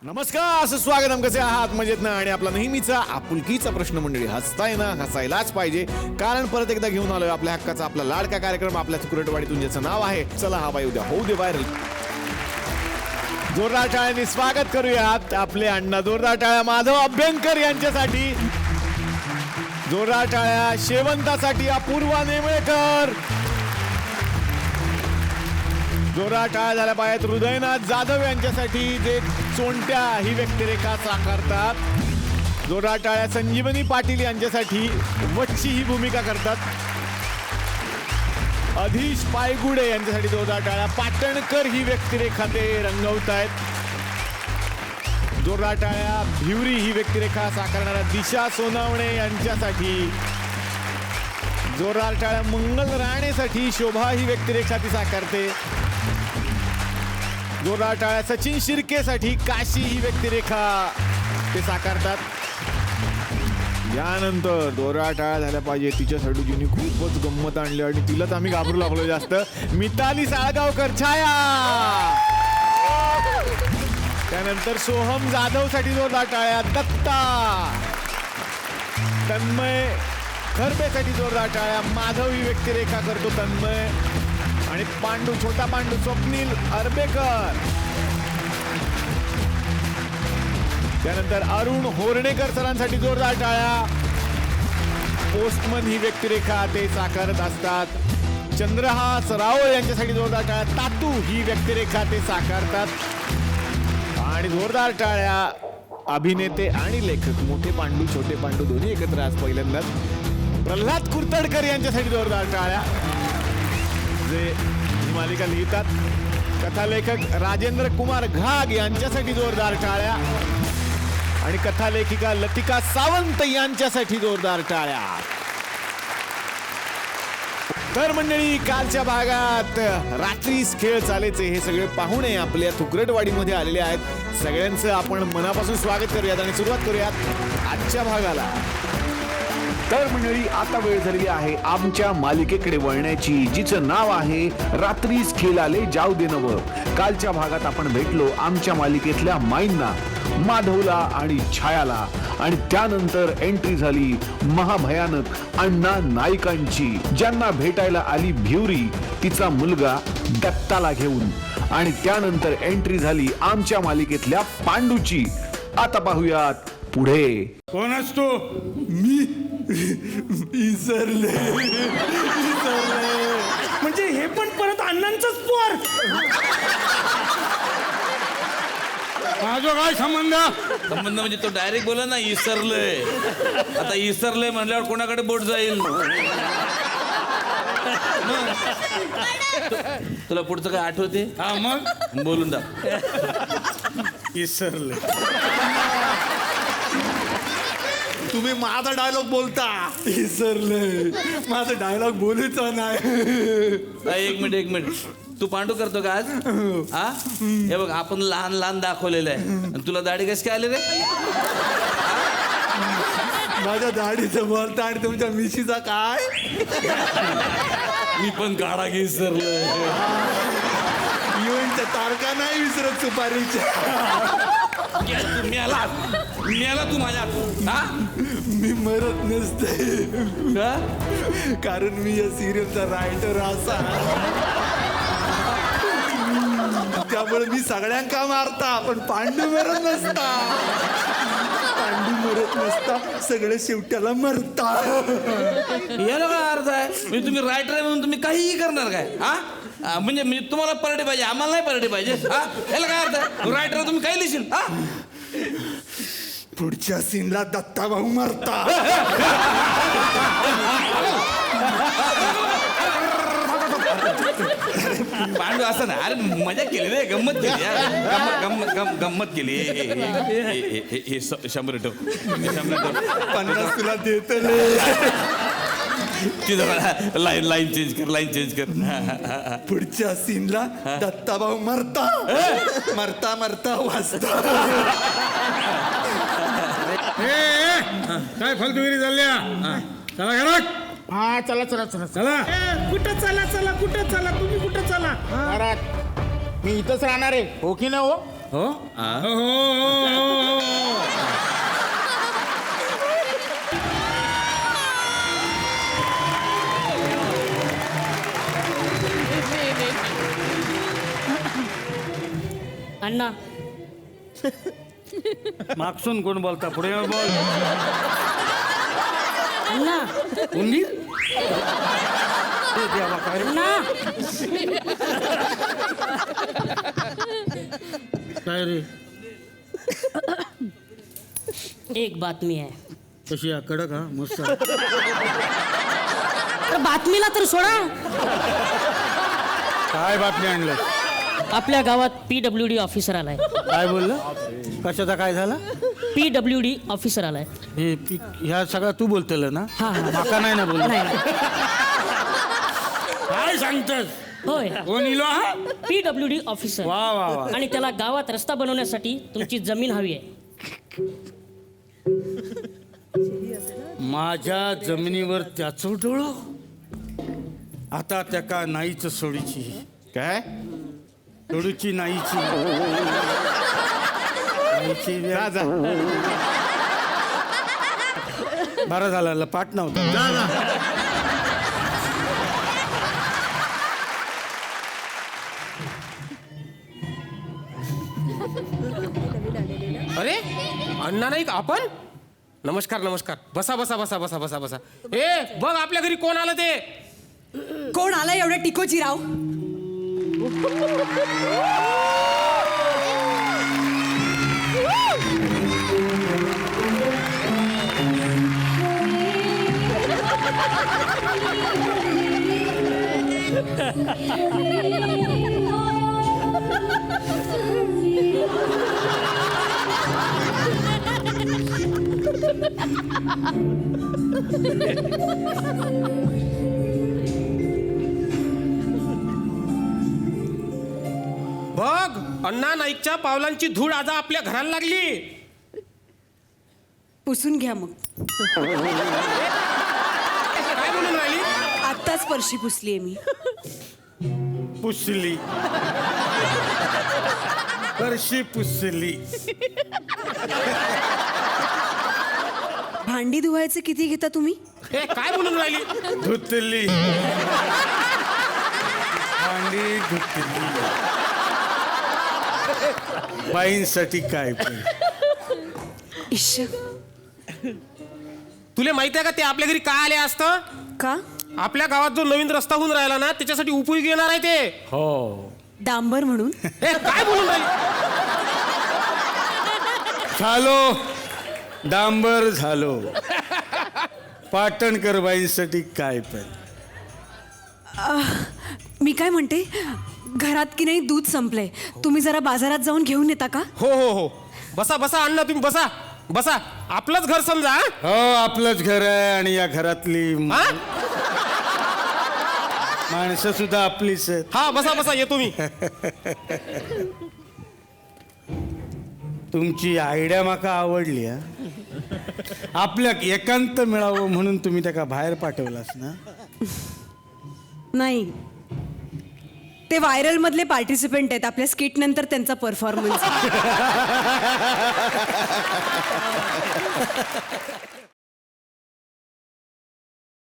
नमस्कार, असं स्वागत. कसे आहात? मजेत ना? आणि आपला नेहमीचा आपुलकीचा प्रश्न मंडळी, हसताय ना? हसायलाच पाहिजे, कारण परत एकदा घेऊन आलोय आपल्या हक्काचा आपला लाडका कार्यक्रम आपल्या तुकुरटवाडीतून, ज्याचं नाव आहे चला हा बाई उद्या होऊ दे व्हायरल. जोरदार टाळ्यांनी स्वागत करूयात आपले अण्णा. जोरदार टाळ्या माधव अभ्यंकर यांच्यासाठी. जोरदार टाळ्या शेवंतासाठी अपूर्वा नेमळेकर. जोरदार टाळ्या झाल्या पाहिजेत हृदयनाथ जाधव यांच्यासाठी, जे चोंट्या ही व्यक्तिरेखा साकारतात. जोरदार टाळ्या संजीवनी पाटील यांच्यासाठी, वच्ची ही भूमिका करतात. अधीश पायगुडे यांच्यासाठी जोरदार टाळ्या. पाटणकर ही व्यक्तिरेखा ते रंगवत आहेत. जोरदार टाळ्या भिवरी ही व्यक्तिरेखा साकारणाऱ्या दिशा सोनावणे यांच्यासाठी. जोरदार टाळ्या मंगल राणेसाठी. शोभा ही व्यक्तिरेखा ती साकारते. जोरदार टाळ्या सचिन शिर्केसाठी. काशी ही व्यक्तिरेखा ते साकारतात. यानंतर जोरदार टाळ्या झाल्या पाहिजे तिच्यासाठी, जिने खूपच गंमत आणली आणि तिलाच आम्ही घाबरू लागलो जास्त. मिताली साळगावकर छाया. त्यानंतर सोहम जाधवसाठी जोरदार टाळ्या. दत्ता. तन्मय खरबेसाठी जोरदार टाळ्या. माधव ही व्यक्तिरेखा करतो तन्मय. आणि पांडू, छोटा पांडू स्वप्नील अर्बेकर. त्यानंतर अरुण होर्णेकर सरांसाठी जोरदार टाळ्या. पोस्टमन ही व्यक्तिरेखा ते साकारत असतात. चंद्रहास रावळ यांच्यासाठी जोरदार टाळ्या. तातू ही व्यक्तिरेखा ते साकारतात. आणि जोरदार टाळ्या अभिनेते आणि लेखक, मोठे पांडू छोटे पांडू दोन्ही एकत्र आज पहिल्यांदाच. प्रल्हाद कुर्तडकर यांच्यासाठी जोरदार टाळ्या, जे ही मालिका लिहितात. कथालेखक राजेंद्र कुमार घाग यांच्यासाठी जोरदार टाळ्या. आणि कथालेखिका लतिका सावंत यांच्यासाठी जोरदार टाळ्या. तर मंडळी, कालच्या भागात रात्रीस खेळ चालायचे हे सगळे पाहुणे आपल्या तुकरटवाडीमध्ये आलेले आहेत. सगळ्यांचं आपण मनापासून स्वागत करूयात आणि सुरुवात करूयात आजच्या भागाला. तर मंडळी, आता वेळ झालेली आहे आमच्या मालिकेकडे वळण्याची, जिचं नाव आहे रात्रीस खेळ आले जाऊ दे नव. कालच्या भागात आपण भेटलो आमच्या मालिकेतल्या माईंना, माधवला आणि छायाला. आणि त्यानंतर एंट्री झाली महाभयानक अण्णा नायकांची, ज्यांना भेटायला आली भिवरी तिचा मुलगा दत्ताला घेऊन. आणि त्यानंतर एंट्री झाली आमच्या मालिकेतल्या पांडूची. आता पाहूयात पुढे. कोण असतो? मी विसरले. म्हणजे हे पण परत अण्णांचाच पोर? माझा काय संबंध? संबंध म्हणजे तो डायरेक्ट बोला ना, इसरलंय. आता इसरलंय म्हणल्यावर कोणाकडे बोट जाईल? तुला पुढचं काय आठवते? हा, मग बोलून दा. इसरले. तुम्ही माझा डायलॉग बोलता. विसरले. माझा डायलॉग बोलायचा नाही. एक मिनिट. तू पांडू करतो का आज? हा, हे बघ, आपण लहान लहान दाखवलेलं आहे. आणि तुला दाढी कशी काय आली रे? माझ्या दाढीचं बोलता आणि तुमच्या मिशीचा काय? मी पण काढा घे इसरलं. इव्हेंटच्या तारखा नाही विसरत सुपारीच्या. मेला तू माझ्या. हा, मी मरत नसते, का? कारण मी या सिरियलचा रायटर असा. त्यामुळे मी सगळ्यांका मारता, पण पांडू मरत नसता. पांडू मरत नसता, सगळे शेवट्याला मरता. याला काय अर्थ आहे? म्हणजे तुम्ही रायटर आहे म्हणून तुम्ही काहीही करणार काय? हा, म्हणजे तुम्हाला परडे पाहिजे, आम्हाला नाही परडे पाहिजे. हा, याला काय अर्थ आहे? रायटर तुम्ही काही लिहिशील. हा, पुढच्या सीनला दत्ता भाऊ मरता. पांडू असं ना, अरे मजा केली रे, गंमत केली यार. गंमत केली. हे 100 ठेव. 50 तुला देत लाईन चेंज कर. पुढच्या सीनला दत्ता भाऊ मरता मरता वाचता. काय फालतूगिरी चालल्या? चला घरात. हा, चला चला चला चला. कुठं चला चला कुठं चला? तुम्ही कुठं चला? घरात. मी इथंच राहणार आहे, हो की नाही? हो हो हो अण्णा मागसून कोण बोलता पुढे येऊन बोल. अण्णा उंदीर हे देवा, काय रे? अण्णा काय रे एक बातमी आहे. कशी आहे? कडक हा मस्त. तर बातमीला तर सोडा. काय बातमी आणलं? आपल्या गावात PWD ऑफिसर आलाय. काय बोललं? कशाचा काय झाला? PWD ऑफिसर आलाय. हे ह्या सगळं तू बोलतेल ना? हा हा माका नाही ना बोल. नाही काय सांगतस? होय कोण इलो हा? PWD officer. वा वा वा. आणि त्याला गावात रस्ता बनवण्यासाठी तुमची जमीन हवी आहे. माझ्या जमिनीवर त्याचं डोळं. आता त्याका नाहीच सोडीची. काय सोडूची नाहीची. नाहीची जा जा बरं झालं पाठ नव्हता. जा जा. अरे अण्णा नाही का आपण? नमस्कार नमस्कार. बसा बसा बसा बसा बसा बसा. ए बघ आपल्या घरी कोण आलं ते. कोण आला एवढ्या टिकोची राव? बघ अण्णा नाईकच्या पावलांची धूळ आज आपल्या घराला लागली. पुसून घ्या मग. काय म्हणून राहिली? आत्ताच फरशी पुसलीये मी. पुसली फरशी पुसली. भांडी धुवायचे किती घेता तुम्ही? ए काय म्हणून राहिली? धुतली भांडी धुतली. बाईंसाठी काय पण. इश्श. तुला माहित आहे का ते आपल्या घरी काय आले असतं? का? आपल्या गावात जो नवीन रस्ता होऊन राहिला ना त्याच्यासाठी उपयोगी येणार आहे ते. हो डांबर म्हणून? ए काय बोलून राहिली? झालो डांबर झालो. पाटणकर बाईंसाठी काय पण. मी काय म्हणते, घरात की नाही दूध संपलंय. तुम्ही जरा बाजारात जाऊन घेऊन येता का? हो हो हो. बसा बसा अण्णा तुम्ही बसा बसा. आपलंच घर समजा. हो आपलंच घर आहे आणि या घरातली हा माणसं सुद्धा आपलीच आहेत. हा बसा बसा येतो मी. तुमची आयडिया माका आवडली. हा आपल्या एकांत मिळावं म्हणून तुम्ही त्याका बाहेर पाठवलास ना? नाही, ते व्हायरल मधले पार्टिसिपेंट आहेत. आपल्या स्किट नंतर त्यांचा परफॉर्मन्स.